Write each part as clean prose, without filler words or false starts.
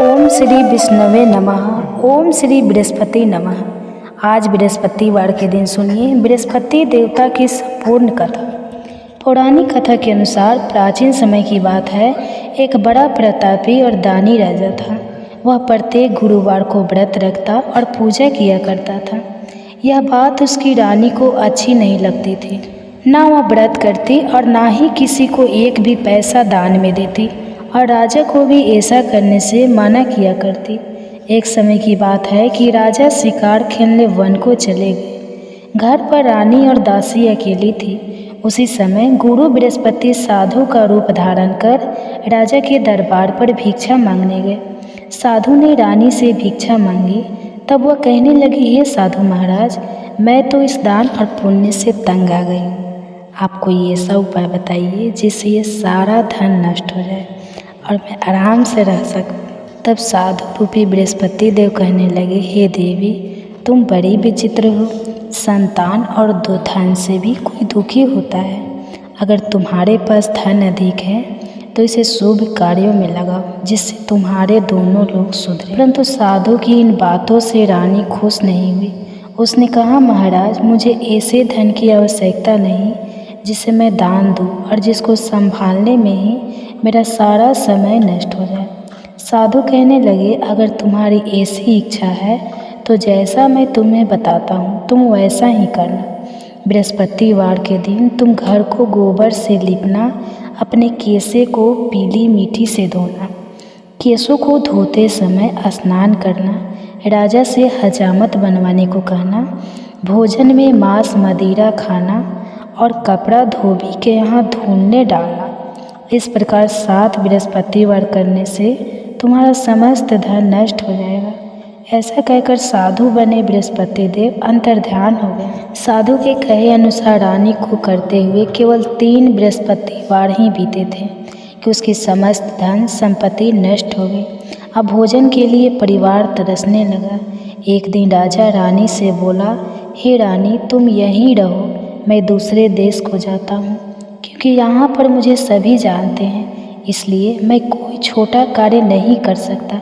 ओम श्री विष्णवे नमः। ओम श्री बृहस्पति नमः। आज बृहस्पतिवार के दिन सुनिए बृहस्पति देवता की संपूर्ण कथा। पौराणिक कथा के अनुसार प्राचीन समय की बात है। एक बड़ा प्रतापी और दानी राजा था। वह प्रत्येक गुरुवार को व्रत रखता और पूजा किया करता था। यह बात उसकी रानी को अच्छी नहीं लगती थी। ना वह व्रत करती और ना ही किसी को एक भी पैसा दान में देती, और राजा को भी ऐसा करने से मना किया करती। एक समय की बात है कि राजा शिकार खेलने वन को चले गए। घर पर रानी और दासी अकेली थी। उसी समय गुरु बृहस्पति साधु का रूप धारण कर राजा के दरबार पर भिक्षा मांगने गए। साधु ने रानी से भिक्षा मांगी। तब वह कहने लगी, हे साधु महाराज, मैं तो इस दान और पुण्य से तंग आ गई हूँ। आप कोई ऐसा उपाय बताइए जिससे ये सारा धन नष्ट हो जाए और मैं आराम से रह सकूं। तब साधु रूपी बृहस्पति देव कहने लगे, हे देवी, तुम बड़ी विचित्र हो। संतान और दो धन से भी कोई दुखी होता है। अगर तुम्हारे पास धन अधिक है तो इसे शुभ कार्यों में लगाओ, जिससे तुम्हारे दोनों लोग सुधरे। परंतु साधु की इन बातों से रानी खुश नहीं हुई। उसने कहा, महाराज, मुझे ऐसे धन की आवश्यकता नहीं जिसे मैं दान दूं और जिसको संभालने में ही मेरा सारा समय नष्ट हो जाए। साधु कहने लगे, अगर तुम्हारी ऐसी इच्छा है तो जैसा मैं तुम्हें बताता हूँ तुम वैसा ही करना। बृहस्पतिवार के दिन तुम घर को गोबर से लिपना, अपने केसे को पीली मिट्टी से धोना, केसों को धोते समय स्नान करना, राजा से हजामत बनवाने को कहना, भोजन में मांस मदिरा खाना और कपड़ा धोबी के यहाँ धुलने डालना। इस प्रकार 7 बृहस्पतिवार करने से तुम्हारा समस्त धन नष्ट हो जाएगा। ऐसा कहकर साधु बने बृहस्पति देव अंतर्ध्यान हो गए। साधु के कहे अनुसार रानी को करते हुए केवल 3 बृहस्पतिवार ही बीते थे कि उसकी समस्त धन संपत्ति नष्ट हो गई। अब भोजन के लिए परिवार तरसने लगा। एक दिन राजा रानी से बोला, हे रानी, तुम यहीं रहो, मैं दूसरे देश को जाता हूँ, क्योंकि यहाँ पर मुझे सभी जानते हैं, इसलिए मैं कोई छोटा कार्य नहीं कर सकता।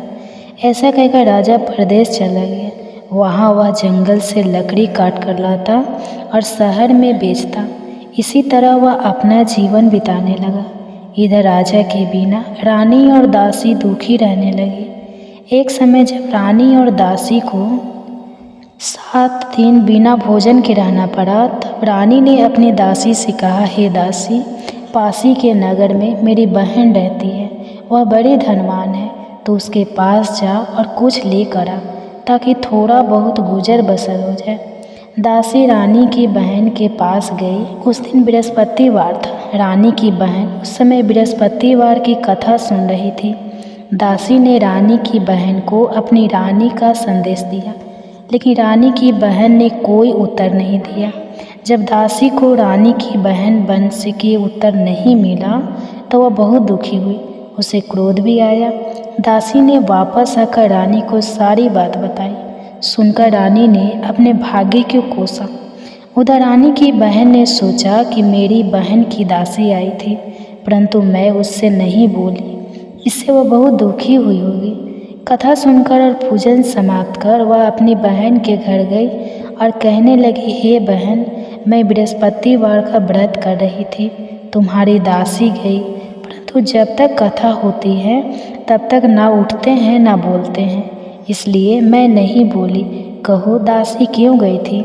ऐसा कहकर राजा परदेश चला गया। वहाँ वह जंगल से लकड़ी काट कर लाता और शहर में बेचता। इसी तरह वह अपना जीवन बिताने लगा। इधर राजा के बिना रानी और दासी दुखी रहने लगी। एक समय जब रानी और दासी को 7 दिन बिना भोजन के रहना पड़ा, तब रानी ने अपनी दासी से कहा, हे दासी, पासी के नगर में मेरी बहन रहती है। वह बड़ी धनवान है, तो उसके पास जा और कुछ लेकर आ, ताकि थोड़ा बहुत गुजर बसर हो जाए। दासी रानी की बहन के पास गई। उस दिन बृहस्पतिवार था। रानी की बहन उस समय बृहस्पतिवार की कथा सुन रही थी। दासी ने रानी की बहन को अपनी रानी का संदेश दिया, लेकिन रानी की बहन ने कोई उत्तर नहीं दिया। जब दासी को रानी की बहन वंश के उत्तर नहीं मिला तो वह बहुत दुखी हुई। उसे क्रोध भी आया। दासी ने वापस आकर रानी को सारी बात बताई। सुनकर रानी ने अपने भाग्य को कोसा। उधर रानी की बहन ने सोचा कि मेरी बहन की दासी आई थी, परंतु मैं उससे नहीं बोली, इससे वह बहुत दुखी हुई होगी। कथा सुनकर और पूजन समाप्त कर वह अपनी बहन के घर गई और कहने लगी, हे बहन, मैं बृहस्पतिवार का व्रत कर रही थी, तुम्हारी दासी गई, परंतु जब तक कथा होती है तब तक ना उठते हैं ना बोलते हैं, इसलिए मैं नहीं बोली। कहो दासी क्यों गई थी?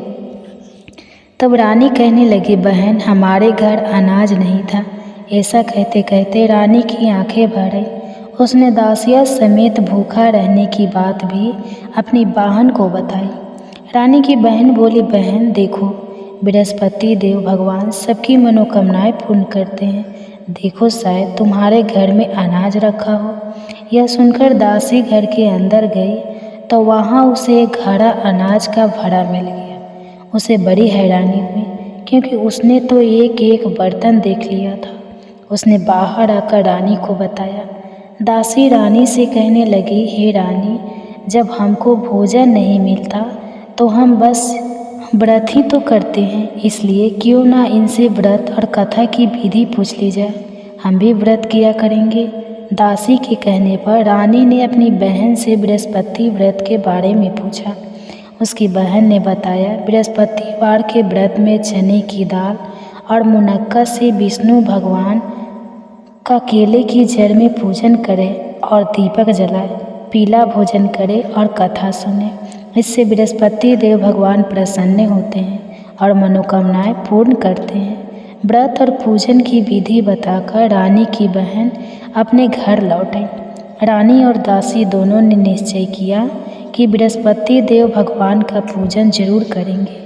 तब रानी कहने लगी, बहन, हमारे घर अनाज नहीं था। ऐसा कहते कहते रानी की आंखें भर आई। उसने दासिया समेत भूखा रहने की बात भी अपनी बहन को बताई। रानी की बहन बोली, बहन देखो, बृहस्पति देव भगवान सबकी मनोकामनाएं पूर्ण करते हैं। देखो, शायद तुम्हारे घर में अनाज रखा हो। यह सुनकर दासी घर के अंदर गई तो वहाँ उसे एक घड़ा अनाज का भरा मिल गया। उसे बड़ी हैरानी हुई, क्योंकि उसने तो एक एक बर्तन देख लिया था। उसने बाहर आकर रानी को बताया। दासी रानी से कहने लगी, हे रानी, जब हमको भोजन नहीं मिलता तो हम बस व्रत ही तो करते हैं, इसलिए क्यों ना इनसे व्रत और कथा की विधि पूछ ली जाए, हम भी व्रत किया करेंगे। दासी के कहने पर रानी ने अपनी बहन से बृहस्पति व्रत के बारे में पूछा। उसकी बहन ने बताया, बृहस्पतिवार के व्रत में चने की दाल और मुनक्का से विष्णु भगवान का केले की जड़ में पूजन करें और दीपक जलाए, पीला भोजन करें और कथा सुने। इससे बृहस्पति देव भगवान प्रसन्न होते हैं और मनोकामनाएं पूर्ण करते हैं। व्रत और पूजन की विधि बताकर रानी की बहन अपने घर लौट आई। रानी और दासी दोनों ने निश्चय किया कि बृहस्पति देव भगवान का पूजन जरूर करेंगे।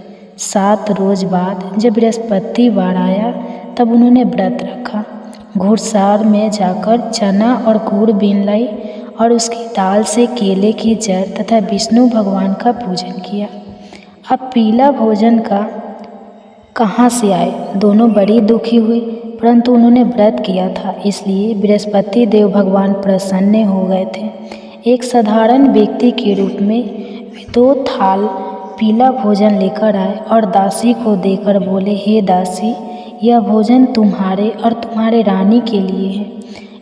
7 रोज बाद जब बृहस्पतिवार आया तब उन्होंने व्रत रखा। घुड़सार में जाकर चना और गुड़ बीन लाई और उसकी दाल से केले की जड़ तथा विष्णु भगवान का पूजन किया। अब पीला भोजन का कहाँ से आए? दोनों बड़ी दुखी हुई, परंतु उन्होंने व्रत किया था, इसलिए बृहस्पति देव भगवान प्रसन्न हो गए थे। एक साधारण व्यक्ति के रूप में वे 2 थाल पीला भोजन लेकर आए और दासी को देकर बोले, हे दासी, यह भोजन तुम्हारे और तुम्हारे रानी के लिए है,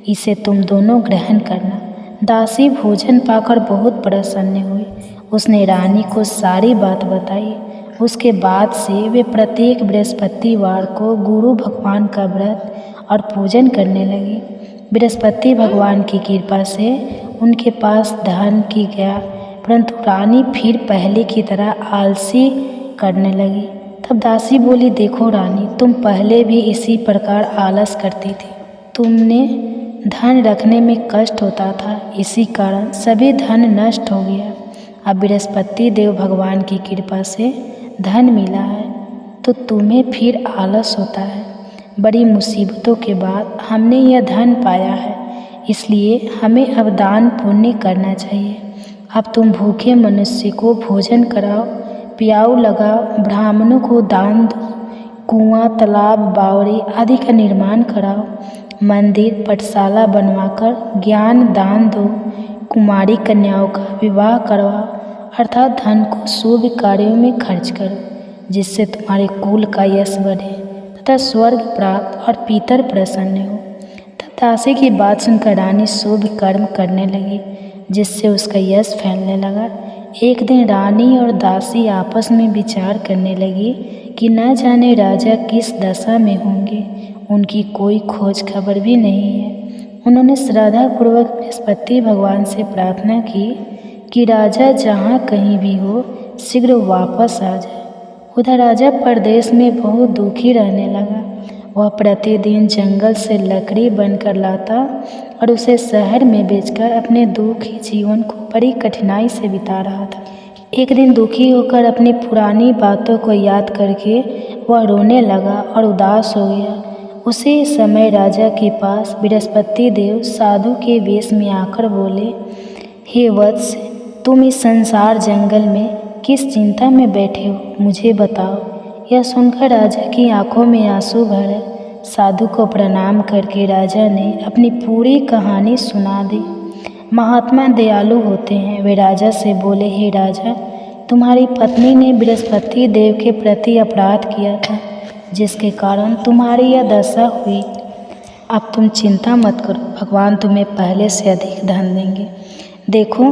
इसे तुम दोनों ग्रहण करना। दासी भोजन पाकर बहुत प्रसन्न हुई। उसने रानी को सारी बात बताई। उसके बाद से वे प्रत्येक बृहस्पतिवार को गुरु भगवान का व्रत और पूजन करने लगी। बृहस्पति भगवान की कृपा से उनके पास धन की गया, परंतु रानी फिर पहले की तरह आलसी करने लगी। तब दासी बोली, देखो रानी, तुम पहले भी इसी प्रकार आलस करती थी। तुमने धन रखने में कष्ट होता था, इसी कारण सभी धन नष्ट हो गया। अब बृहस्पति देव भगवान की कृपा से धन मिला है तो तुम्हें फिर आलस होता है। बड़ी मुसीबतों के बाद हमने यह धन पाया है, इसलिए हमें अब दान पुण्य करना चाहिए। अब तुम भूखे मनुष्य को भोजन कराओ, पियाऊ लगाओ, ब्राह्मणों को दान दो, कुआं, तालाब, बावड़ी आदि का निर्माण कराओ, मंदिर, पाठशाला बनवाकर ज्ञान दान दो, कुमारी कन्याओं का विवाह करवाओ, अर्थात धन को शुभ कार्यों में खर्च करो, जिससे तुम्हारे कुल का यश बढ़े तथा स्वर्ग प्राप्त और पितर प्रसन्न हो। तब दासी की बात सुनकर रानी शुभ कर्म करने लगी, जिससे उसका यश फैलने लगा। एक दिन रानी और दासी आपस में विचार करने लगी कि न जाने राजा किस दशा में होंगे, उनकी कोई खोज खबर भी नहीं है। उन्होंने श्रद्धापूर्वक बृहस्पति भगवान से प्रार्थना की कि राजा जहाँ कहीं भी हो शीघ्र वापस आ जाए। उधर राजा परदेश में बहुत दुखी रहने लगा। वह प्रतिदिन जंगल से लकड़ी बनकर लाता और उसे शहर में बेचकर अपने दुखी जीवन को बड़ी कठिनाई से बिता रहा था। एक दिन दुखी होकर अपनी पुरानी बातों को याद करके वह रोने लगा और उदास हो गया। उसी समय राजा के पास बृहस्पति देव साधु के वेश में आकर बोले, हे वत्स, तुम इस संसार जंगल में किस चिंता में बैठे हो, मुझे बताओ। यह सुनकर राजा की आंखों में आंसू भरे। साधु को प्रणाम करके राजा ने अपनी पूरी कहानी सुना दी। महात्मा दयालु होते हैं। वे राजा से बोले, हे राजा, तुम्हारी पत्नी ने बृहस्पति देव के प्रति अपराध किया था, जिसके कारण तुम्हारी यह दशा हुई। अब तुम चिंता मत करो, भगवान तुम्हें पहले से अधिक धन देंगे। देखो,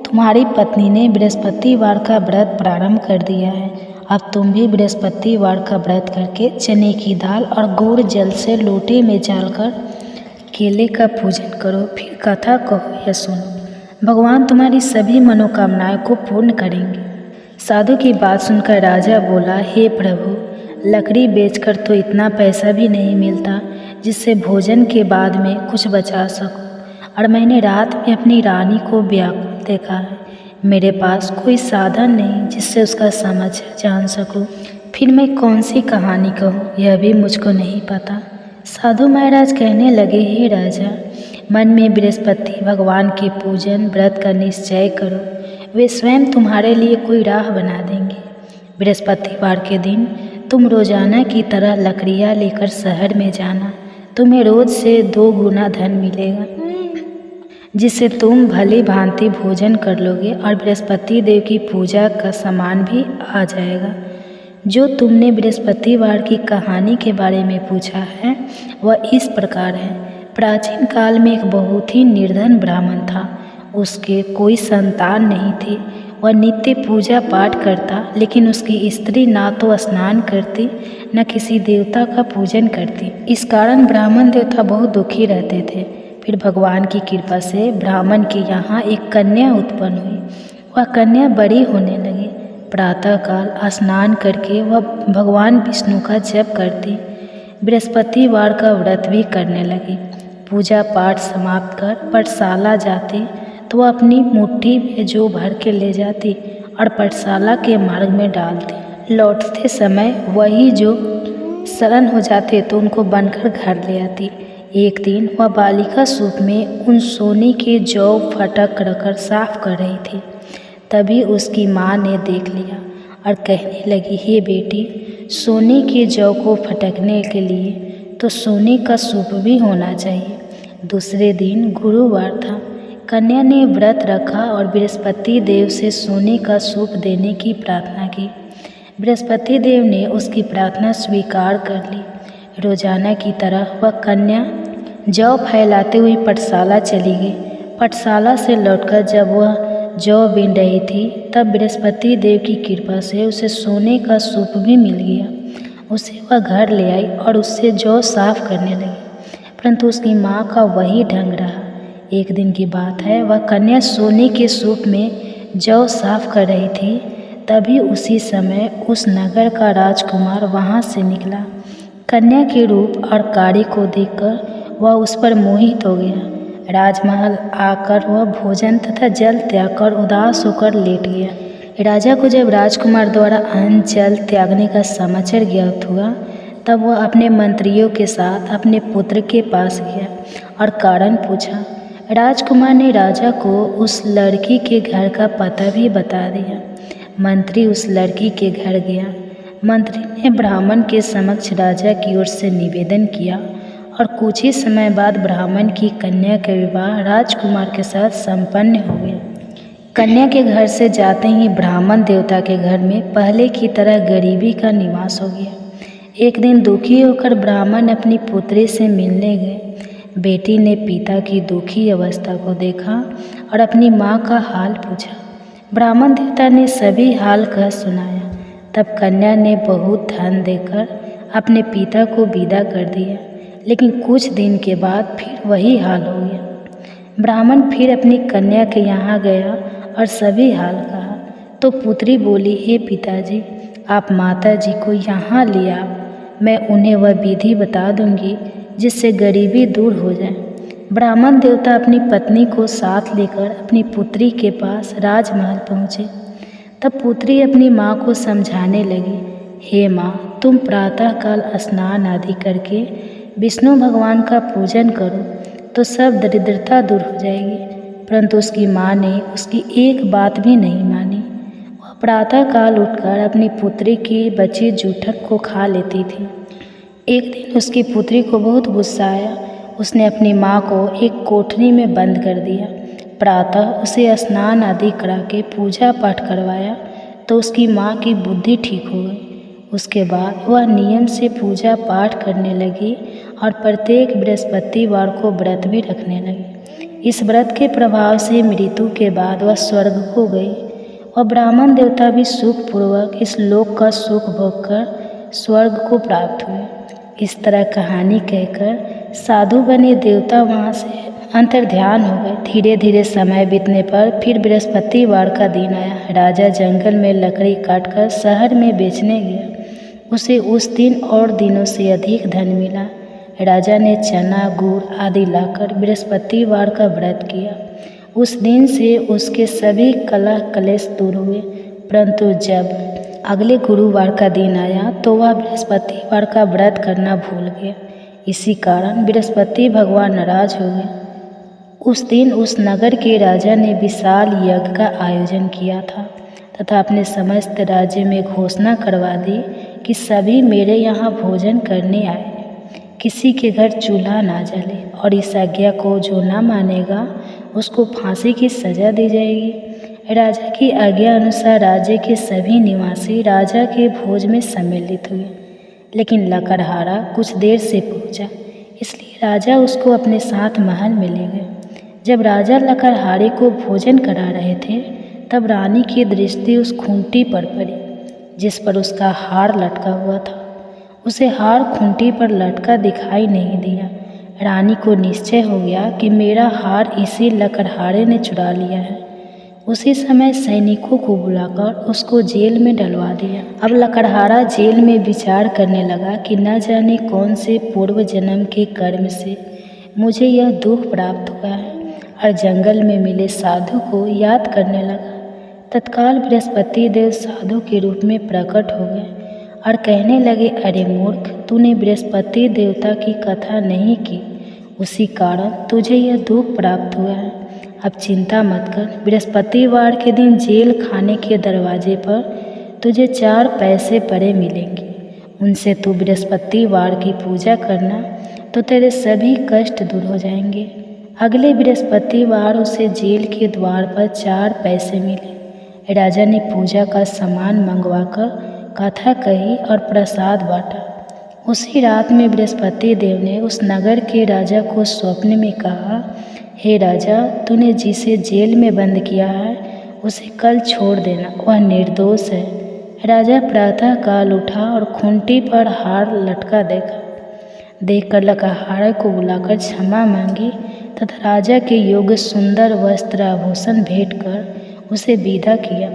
तुम्हारी पत्नी ने बृहस्पतिवार का व्रत प्रारंभ कर दिया है। अब तुम भी बृहस्पतिवार का व्रत करके चने की दाल और गुड़ जल से लोटे में डालकर केले का पूजन करो, फिर कथा कहो या सुनो। भगवान तुम्हारी सभी मनोकामनाएं को पूर्ण करेंगे। साधु की बात सुनकर राजा बोला, हे प्रभु, लकड़ी बेचकर तो इतना पैसा भी नहीं मिलता जिससे भोजन के बाद में कुछ बचा सको, और मैंने रात में अपनी रानी को व्याकुल देखा है। मेरे पास कोई साधन नहीं जिससे उसका समाचार जान सकूं। फिर मैं कौन सी कहानी कहूँ, यह भी मुझको नहीं पता। साधु महाराज कहने लगे, हे राजा, मन में बृहस्पति भगवान के पूजन व्रत का निश्चय करो, वे स्वयं तुम्हारे लिए कोई राह बना देंगे। बृहस्पतिवार के दिन तुम रोजाना की तरह लकड़ियाँ लेकर शहर में जाना। तुम्हें रोज से 2 गुना धन मिलेगा, जिससे तुम भली भांति भोजन कर लोगे और बृहस्पति देव की पूजा का सामान भी आ जाएगा। जो तुमने बृहस्पतिवार की कहानी के बारे में पूछा है वह इस प्रकार है। प्राचीन काल में एक बहुत ही निर्धन ब्राह्मण था। उसके कोई संतान नहीं थी। वह नित्य पूजा पाठ करता, लेकिन उसकी स्त्री ना तो स्नान करती न किसी देवता का पूजन करती। इस कारण ब्राह्मण देवता बहुत दुखी रहते थे। फिर भगवान की कृपा से ब्राह्मण के यहाँ एक कन्या उत्पन्न हुई। वह कन्या बड़ी होने लगी। प्रातःकाल स्नान करके वह भगवान विष्णु का जप करती, बृहस्पतिवार का व्रत भी करने लगी। पूजा पाठ समाप्त कर पाठशाला जाती तो वह अपनी मुट्ठी में जौ भर के ले जाती और पाठशाला के मार्ग में डालती। लौटते समय वही जो शरण हो जाते तो उनको बनकर घर ले आती। एक दिन वह बालिका सूप में उन सोने के जौ फटक रखकर साफ कर रही थी। तभी उसकी माँ ने देख लिया और कहने लगी, हे बेटी, सोने के जौ को फटकने के लिए तो सोने का सूप भी होना चाहिए। दूसरे दिन गुरुवार था। कन्या ने व्रत रखा और बृहस्पति देव से सोने का सूप देने की प्रार्थना की। बृहस्पति देव ने उसकी प्रार्थना स्वीकार कर ली। रोजाना की तरह वह कन्या जौ फैलाते हुए पाठशाला चली गई। पाठशाला से लौटकर जब वह जौ बीन रही थी, तब बृहस्पति देव की कृपा से उसे सोने का सूप भी मिल गया। उसे वह घर ले आई और उससे जौ साफ करने लगी, परंतु उसकी माँ का वही ढंग रहा। एक दिन की बात है, वह कन्या सोने के सूप में जौ साफ कर रही थी। तभी उसी समय उस नगर का राजकुमार वहाँ से निकला। कन्या के रूप और कार्य को देखकर वह उस पर मोहित हो गया। राजमहल आकर वह भोजन तथा जल त्याग कर उदास होकर लेट गया। राजा को जब राजकुमार द्वारा अन्न जल त्यागने का समाचार ज्ञात हुआ, तब वह अपने मंत्रियों के साथ अपने पुत्र के पास गया और कारण पूछा। राजकुमार ने राजा को उस लड़की के घर का पता भी बता दिया। मंत्री उस लड़की के घर गया। मंत्री ने ब्राह्मण के समक्ष राजा की ओर से निवेदन किया और कुछ ही समय बाद ब्राह्मण की कन्या का विवाह राजकुमार के साथ संपन्न हो गया। कन्या के घर से जाते ही ब्राह्मण देवता के घर में पहले की तरह गरीबी का निवास हो गया। एक दिन दुखी होकर ब्राह्मण अपनी पुत्री से मिलने गए। बेटी ने पिता की दुखी अवस्था को देखा और अपनी माँ का हाल पूछा। ब्राह्मण देवता ने सभी हाल कह सुनाया। तब कन्या ने बहुत धन देकर अपने पिता को विदा कर दिया, लेकिन कुछ दिन के बाद फिर वही हाल हो गया। ब्राह्मण फिर अपनी कन्या के यहाँ गया और सभी हाल कहा तो पुत्री बोली, हे पिताजी, आप माता जी को यहाँ ले आओ, मैं उन्हें वह विधि बता दूंगी जिससे गरीबी दूर हो जाए। ब्राह्मण देवता अपनी पत्नी को साथ लेकर अपनी पुत्री के पास राजमहल पहुँचे। तब पुत्री अपनी माँ को समझाने लगी, हे माँ, तुम प्रातःकाल स्नान आदि करके विष्णु भगवान का पूजन करो तो सब दरिद्रता दूर हो जाएगी। परंतु उसकी माँ ने उसकी एक बात भी नहीं मानी। वह प्रातःकाल उठकर अपनी पुत्री की बची जूठन को खा लेती थी। एक दिन उसकी पुत्री को बहुत गुस्सा आया। उसने अपनी माँ को एक कोठरी में बंद कर दिया। प्रातः उसे स्नान आदि करा के पूजा पाठ करवाया तो उसकी माँ की बुद्धि ठीक हो गई। उसके बाद वह नियम से पूजा पाठ करने लगी और प्रत्येक बृहस्पतिवार को व्रत भी रखने लगी। इस व्रत के प्रभाव से मृत्यु के बाद वह स्वर्ग को गई। वह ब्राह्मण देवता भी सुखपूर्वक इस लोक का सुख भोग कर स्वर्ग को प्राप्त हुए। इस तरह कहानी कहकर साधु बने देवता वहाँ से अंतर्ध्यान हो गए। धीरे धीरे समय बीतने पर फिर बृहस्पतिवार का दिन आया। राजा जंगल में लकड़ी काटकर शहर में बेचने गया। उसे उस दिन और दिनों से अधिक धन मिला। राजा ने चना गुड़ आदि लाकर बृहस्पतिवार का व्रत किया। उस दिन से उसके सभी कलह कलेश दूर हुए। परंतु जब अगले गुरुवार का दिन आया तो वह बृहस्पतिवार का व्रत करना भूल गया। इसी कारण बृहस्पति भगवान नाराज हो गए। उस दिन उस नगर के राजा ने विशाल यज्ञ का आयोजन किया था तथा अपने समस्त राज्य में घोषणा करवा दी कि सभी मेरे यहाँ भोजन करने आए, किसी के घर चूल्हा ना जले, और इस आज्ञा को जो ना मानेगा उसको फांसी की सजा दी जाएगी। राजा की आज्ञा अनुसार राज्य के सभी निवासी राजा के भोज में सम्मिलित हुए, लेकिन लकड़हारा कुछ देर से पहुंचा। इसलिए राजा उसको अपने साथ महल में ले गए। जब राजा लकड़हारे को भोजन करा रहे थे तब रानी की दृष्टि उस खूंटी पर पड़ी जिस पर उसका हार लटका हुआ था। उसे हार खूंटी पर लटका दिखाई नहीं दिया। रानी को निश्चय हो गया कि मेरा हार इसी लकड़हारे ने चुरा लिया है। उसी समय सैनिकों को बुलाकर उसको जेल में डलवा दिया। अब लकड़हारा जेल में विचार करने लगा कि न जाने कौन से पूर्व जन्म के कर्म से मुझे यह दुख प्राप्त हुआ है, और जंगल में मिले साधु को याद करने लगा। तत्काल बृहस्पति देव साधु के रूप में प्रकट हो गए और कहने लगे, अरे मूर्ख, तूने बृहस्पति देवता की कथा नहीं की, उसी कारण तुझे यह दुख प्राप्त हुआ है। अब चिंता मत कर, बृहस्पतिवार के दिन जेल खाने के दरवाजे पर तुझे 4 पैसे पड़े मिलेंगे। उनसे तू बृहस्पतिवार की पूजा करना तो तेरे सभी कष्ट दूर हो जाएंगे। अगले बृहस्पतिवार उसे जेल के द्वार पर 4 पैसे मिले। राजा ने पूजा का सामान मंगवाकर कथा कही और प्रसाद बांटा। उसी रात में बृहस्पति देव ने उस नगर के राजा को स्वप्न में कहा, हे राजा, तूने जिसे जेल में बंद किया है उसे कल छोड़ देना, वह निर्दोष है। राजा प्रातः काल उठा और खूंटी पर हार लटका देखकर लकड़हारे को बुलाकर क्षमा मांगी तथा राजा के योग्य सुंदर वस्त्र आभूषण भेंट कर उसे विदा किया।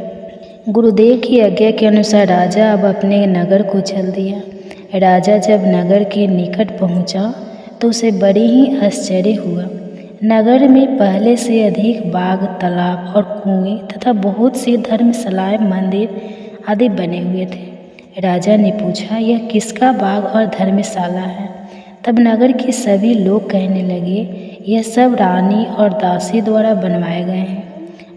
गुरुदेव की आज्ञा के अनुसार राजा अब अपने नगर को चल दिया। राजा जब नगर के निकट पहुंचा तो उसे बड़ी ही आश्चर्य हुआ। नगर में पहले से अधिक बाग, तालाब और कुएं तथा बहुत सी धर्मशालाएं, मंदिर आदि बने हुए थे। राजा ने पूछा, यह किसका बाग और धर्मशाला है? तब नगर के सभी लोग कहने लगे, यह सब रानी और दासी द्वारा बनवाए गए हैं।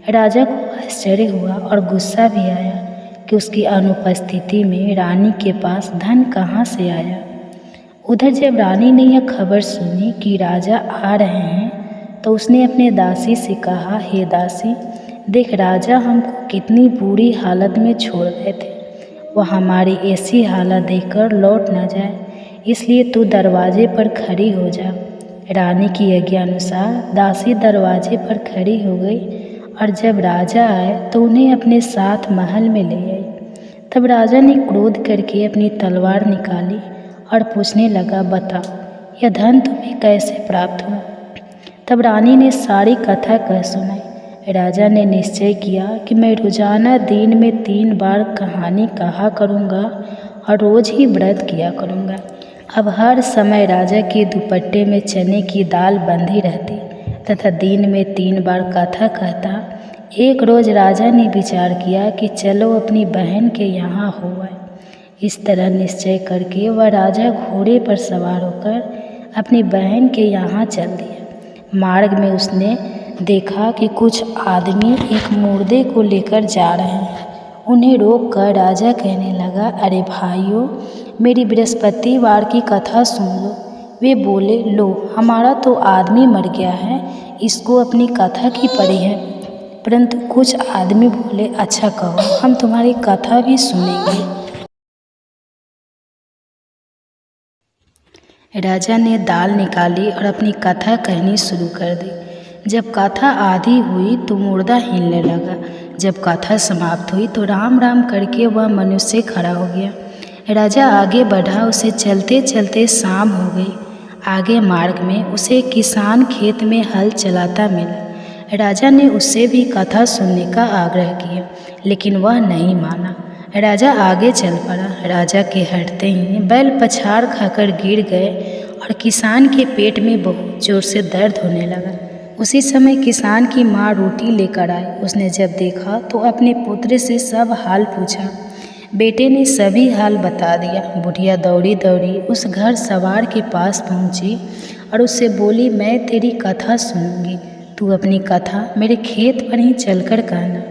राजा को आश्चर्य हुआ और गुस्सा भी आया कि उसकी अनुपस्थिति में रानी के पास धन कहाँ से आया। उधर जब रानी ने यह खबर सुनी कि राजा आ रहे हैं तो उसने अपने दासी से कहा, हे दासी, देख राजा हमको कितनी बुरी हालत में छोड़ गए थे, वह हमारी ऐसी हालत देखकर लौट न जाए, इसलिए तू दरवाजे पर खड़ी हो जा। रानी की आज्ञा अनुसार दासी दरवाजे पर खड़ी हो गई और जब राजा आए तो उन्हें अपने साथ महल में ले आई। तब राजा ने क्रोध करके अपनी तलवार निकाली और पूछने लगा, बता, यह धन तुम्हें कैसे प्राप्त हुआ? तब रानी ने सारी कथा कह सुनाई। राजा ने निश्चय किया कि मैं रोजाना दिन में 3 बार कहानी कहा करूँगा और रोज ही व्रत किया करूँगा। अब हर समय राजा के दुपट्टे में चने की दाल बंधी रहती तथा दिन में 3 बार कथा कहता। एक रोज राजा ने विचार किया कि चलो अपनी बहन के यहाँ हो आए। इस तरह निश्चय करके वह राजा घोड़े पर सवार होकर अपनी बहन के यहाँ चल दिया। मार्ग में उसने देखा कि कुछ आदमी एक मुर्दे को लेकर जा रहे हैं। उन्हें रोककर राजा कहने लगा, अरे भाइयों, मेरी बृहस्पतिवार की कथा सुन लो। वे बोले, लो, हमारा तो आदमी मर गया है, इसको अपनी कथा की पड़ी है। परंतु कुछ आदमी बोले, अच्छा कहो, हम तुम्हारी कथा भी सुनेंगे। राजा ने दाल निकाली और अपनी कथा कहनी शुरू कर दी। जब कथा आधी हुई तो मुर्दा हिलने लगा। जब कथा समाप्त हुई तो राम राम करके वह मनुष्य खड़ा हो गया। राजा आगे बढ़ा, उसे चलते चलते शाम हो गई। आगे मार्ग में उसे किसान खेत में हल चलाता मिला। राजा ने उससे भी कथा सुनने का आग्रह किया, लेकिन वह नहीं माना। राजा आगे चल पड़ा। राजा के हटते ही बैल पछाड़ खाकर गिर गए और किसान के पेट में बहुत जोर से दर्द होने लगा। उसी समय किसान की माँ रोटी लेकर आई। उसने जब देखा तो अपने पुत्र से सब हाल पूछा। बेटे ने सभी हाल बता दिया। बुढ़िया दौड़ी दौड़ी उस घर सवार के पास पहुंची और उससे बोली, मैं तेरी कथा सुनूंगी, तू अपनी कथा मेरे खेत पर ही चलकर कहना।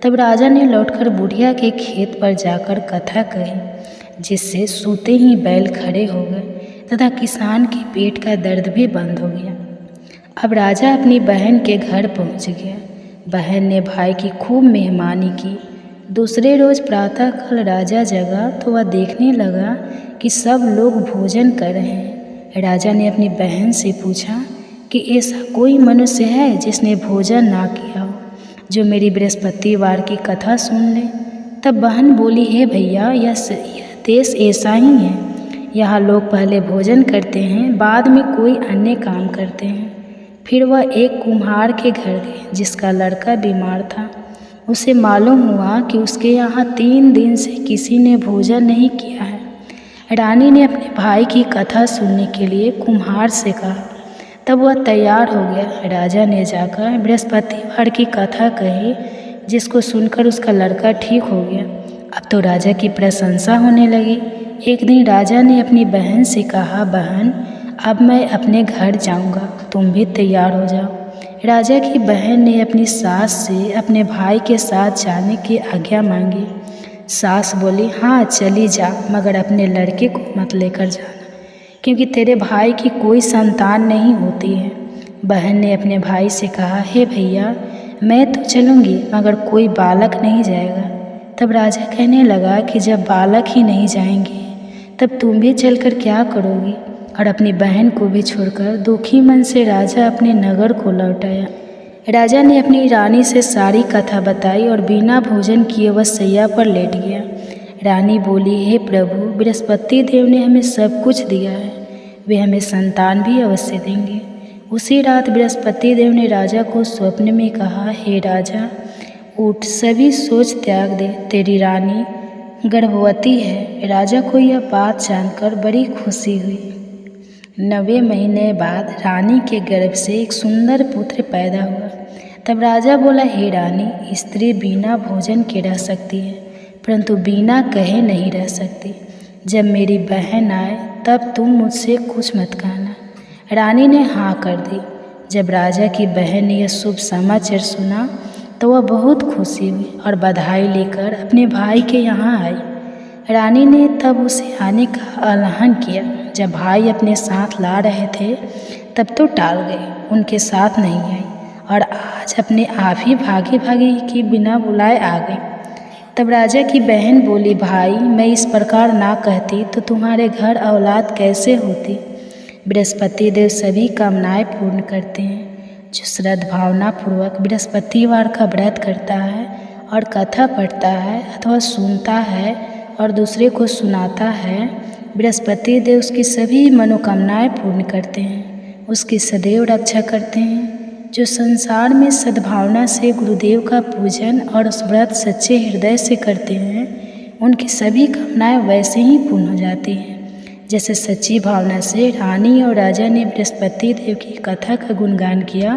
तब राजा ने लौटकर बुढ़िया के खेत पर जाकर कथा कही, जिससे सूते ही बैल खड़े हो गए तथा किसान के पेट का दर्द भी बंद हो गया। अब राजा अपनी बहन के घर पहुंच गया। बहन ने भाई की खूब मेहमानी की। दूसरे रोज प्रातःकाल राजा जगा तो वह देखने लगा कि सब लोग भोजन कर रहे हैं। राजा ने अपनी बहन से पूछा कि ऐसा कोई मनुष्य है जिसने भोजन ना किया हो, जो मेरी बृहस्पतिवार की कथा सुन ले। तब बहन बोली, हे भैया, यह देश ऐसा ही है। यहाँ लोग पहले भोजन करते हैं, बाद में कोई अन्य काम करते हैं। फिर वह एक कुम्हार के घर गई जिसका लड़का बीमार था। उसे मालूम हुआ कि उसके यहाँ 3 दिन से किसी ने भोजन नहीं किया है। रानी ने अपने भाई की कथा सुनने के लिए कुम्हार से कहा। तब वह तैयार हो गया। राजा ने जाकर बृहस्पतिवार की कथा कही, जिसको सुनकर उसका लड़का ठीक हो गया। अब तो राजा की प्रशंसा होने लगी। एक दिन राजा ने अपनी बहन से कहा, बहन, अब मैं अपने घर जाऊंगा, तुम भी तैयार हो जाओ। राजा की बहन ने अपनी सास से अपने भाई के साथ जाने की आज्ञा मांगी। सास बोली, हाँ चली जा, मगर अपने लड़के को मत लेकर जाना, क्योंकि तेरे भाई की कोई संतान नहीं होती है। बहन ने अपने भाई से कहा, हे भैया, मैं तो चलूँगी, मगर कोई बालक नहीं जाएगा। तब राजा कहने लगा कि जब बालक ही नहीं जाएंगे तब तुम भी चलकर क्या करोगी। और अपनी बहन को भी छोड़कर दुखी मन से राजा अपने नगर को लौट आया। राजा ने अपनी रानी से सारी कथा बताई और बिना भोजन किए वह सैया पर लेट गया। रानी बोली, हे प्रभु, बृहस्पति देव ने हमें सब कुछ दिया है, वे हमें संतान भी अवश्य देंगे। उसी रात बृहस्पति देव ने राजा को स्वप्न में कहा, हे राजा, उठ, सभी सोच त्याग दे, तेरी रानी गर्भवती है। राजा को यह बात जानकर बड़ी खुशी हुई। 9वें महीने बाद रानी के गर्भ से एक सुंदर पुत्र पैदा हुआ। तब राजा बोला, हे रानी, स्त्री बिना भोजन के रह सकती है, परंतु बिना कहे नहीं रह सकती। जब मेरी बहन आए तब तुम मुझसे कुछ मत कहना। रानी ने हाँ कर दी। जब राजा की बहन ने यह शुभ समाचार सुना तो वह बहुत खुशी हुई और बधाई लेकर अपने भाई के यहाँ आई। रानी ने तब उसे आने का आह्वान किया। जब भाई अपने साथ ला रहे थे तब तो टाल गए, उनके साथ नहीं आई और आज अपने आप ही भागे भागे कि बिना बुलाए आ गई। तब राजा की बहन बोली, भाई, मैं इस प्रकार ना कहती तो तुम्हारे घर औलाद कैसे होती। बृहस्पति देव सभी कामनाएं पूर्ण करते हैं। जो श्रद्धाभावना पूर्वक बृहस्पतिवार का व्रत करता है और कथा पढ़ता है अथवा सुनता है और दूसरे को सुनाता है, बृहस्पति देव उसकी सभी मनोकामनाएं पूर्ण करते हैं, उसकी सदैव रक्षा करते हैं। जो संसार में सद्भावना से गुरुदेव का पूजन और उस व्रत सच्चे हृदय से करते हैं, उनकी सभी कामनाएं वैसे ही पूर्ण हो जाती हैं जैसे सच्ची भावना से रानी और राजा ने बृहस्पति देव की कथा का गुणगान किया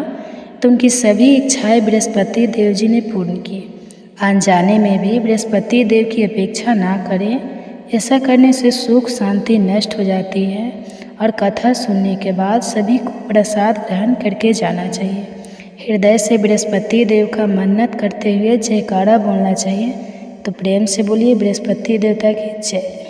तो उनकी सभी इच्छाएं बृहस्पति देव जी ने पूर्ण की। अनजाने में भी बृहस्पति देव की अपेक्षा ना करें, ऐसा करने से सुख शांति नष्ट हो जाती है। और कथा सुनने के बाद सभी को प्रसाद ग्रहण करके जाना चाहिए। हृदय से बृहस्पति देव का मन्नत करते हुए जयकारा बोलना चाहिए। तो प्रेम से बोलिए, बृहस्पति देवता की जय।